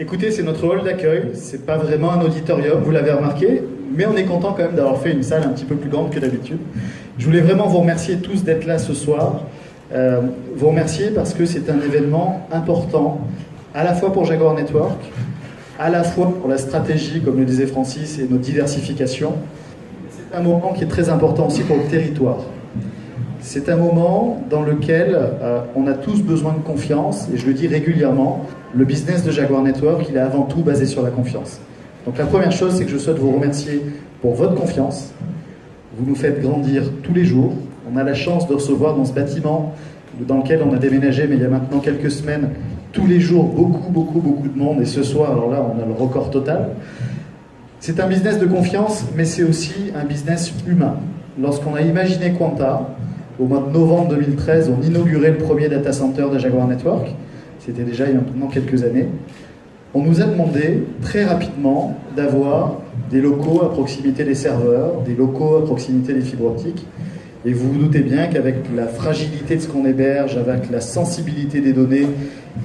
Écoutez, c'est notre hall d'accueil, c'est pas vraiment un auditorium, vous l'avez remarqué, mais on est content quand même d'avoir fait une salle un petit peu plus grande que d'habitude. Je voulais vraiment vous remercier tous d'être là ce soir, vous remercier parce que c'est un événement important, à la fois pour Jaguar Network, à la fois pour la stratégie, comme le disait Francis, et notre diversification. C'est un moment qui est très important aussi pour le territoire. C'est un moment dans lequel on a tous besoin de confiance, et je le dis régulièrement, le business de Jaguar Network, il est avant tout basé sur la confiance. Donc la première chose, c'est que je souhaite vous remercier pour votre confiance. Vous nous faites grandir tous les jours. On a la chance de recevoir dans ce bâtiment dans lequel on a déménagé, mais il y a maintenant quelques semaines, tous les jours, beaucoup de monde, et ce soir, alors là, on a le record total. C'est un business de confiance, mais c'est aussi un business humain. Lorsqu'on a imaginé Quanta, au mois de novembre 2013, on inaugurait le premier data center de Jaguar Network. C'était déjà il y a maintenant quelques années. On nous a demandé très rapidement d'avoir des locaux à proximité des serveurs, des locaux à proximité des fibres optiques. Et vous vous doutez bien qu'avec la fragilité de ce qu'on héberge, avec la sensibilité des données,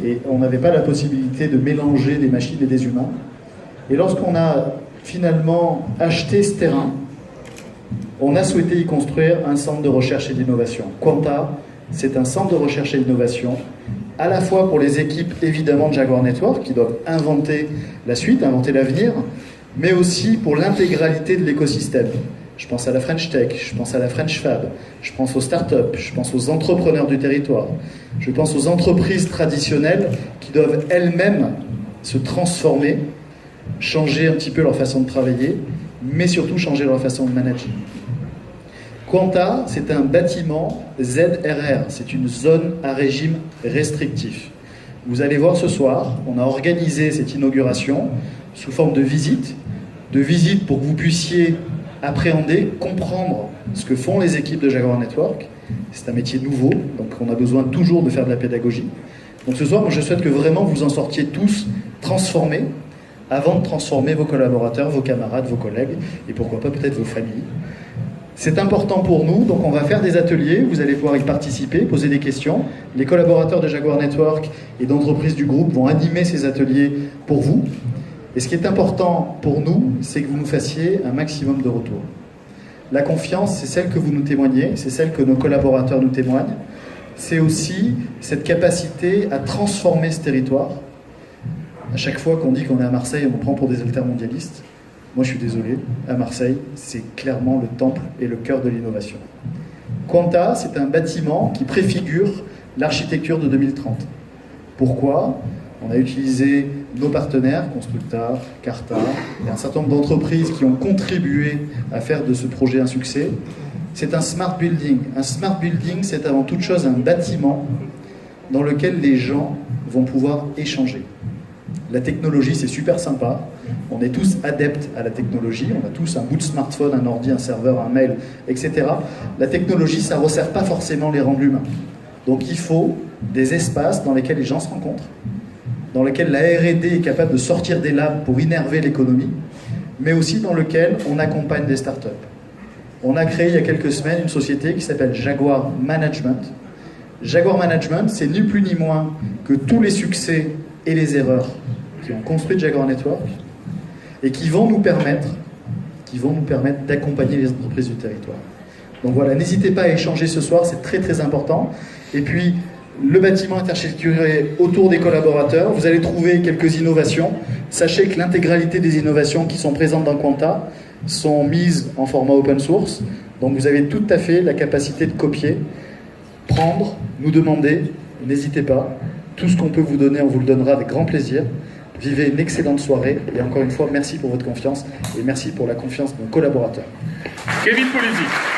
et on n'avait pas la possibilité de mélanger des machines et des humains. Et lorsqu'on a finalement acheté ce terrain, on a souhaité y construire un centre de recherche et d'innovation. Quanta, c'est un centre de recherche et d'innovation, à la fois pour les équipes évidemment de Jaguar Network, qui doivent inventer la suite, inventer l'avenir, mais aussi pour l'intégralité de l'écosystème. Je pense à la French Tech, je pense à la French Fab, je pense aux startups, je pense aux entrepreneurs du territoire, je pense aux entreprises traditionnelles qui doivent elles-mêmes se transformer, changer un petit peu leur façon de travailler, mais surtout changer leur façon de manager. Quanta, c'est un bâtiment ZRR, c'est une zone à régime restrictif. Vous allez voir ce soir, on a organisé cette inauguration sous forme de visite pour que vous puissiez appréhender, comprendre ce que font les équipes de Jaguar Network. C'est un métier nouveau, donc on a besoin toujours de faire de la pédagogie. Donc ce soir, moi, je souhaite que vraiment vous en sortiez tous transformés, avant de transformer vos collaborateurs, vos camarades, vos collègues, et pourquoi pas peut-être vos familles. C'est important pour nous, donc on va faire des ateliers, vous allez pouvoir y participer, poser des questions. Les collaborateurs de Jaguar Network et d'entreprises du groupe vont animer ces ateliers pour vous. Et ce qui est important pour nous, c'est que vous nous fassiez un maximum de retours. La confiance, c'est celle que vous nous témoignez, c'est celle que nos collaborateurs nous témoignent. C'est aussi cette capacité à transformer ce territoire. À chaque fois qu'on dit qu'on est à Marseille, on nous prend pour des altermondialistes. Moi, je suis désolé, à Marseille, c'est clairement le temple et le cœur de l'innovation. Quanta, c'est un bâtiment qui préfigure l'architecture de 2030. Pourquoi ? On a utilisé nos partenaires, Constructa, Carta, et un certain nombre d'entreprises qui ont contribué à faire de ce projet un succès. C'est un smart building. Un smart building, c'est avant toute chose un bâtiment dans lequel les gens vont pouvoir échanger. La technologie, c'est super sympa. On est tous adeptes à la technologie. On a tous un bout de smartphone, un ordi, un serveur, un mail, etc. La technologie, ça ne resserre pas forcément les rangs de l'humain. Donc il faut des espaces dans lesquels les gens se rencontrent, dans lesquels la R&D est capable de sortir des labs pour innerver l'économie, mais aussi dans lequel on accompagne des startups. On a créé il y a quelques semaines une société qui s'appelle Jaguar Management. Jaguar Management, c'est ni plus ni moins que tous les succès et les erreurs qui ont construit Jaguar Network et qui vont nous permettre d'accompagner les entreprises du territoire. Donc voilà, n'hésitez pas à échanger ce soir, c'est très important. Et puis, le bâtiment est architecturé autour des collaborateurs. Vous allez trouver quelques innovations. Sachez que l'intégralité des innovations qui sont présentes dans Quanta sont mises en format open source. Donc vous avez tout à fait la capacité de copier, prendre, nous demander. N'hésitez pas. Tout ce qu'on peut vous donner, on vous le donnera avec grand plaisir. Vivez une excellente soirée. Et encore une fois, merci pour votre confiance et merci pour la confiance de nos collaborateurs. Kevin Polizzi.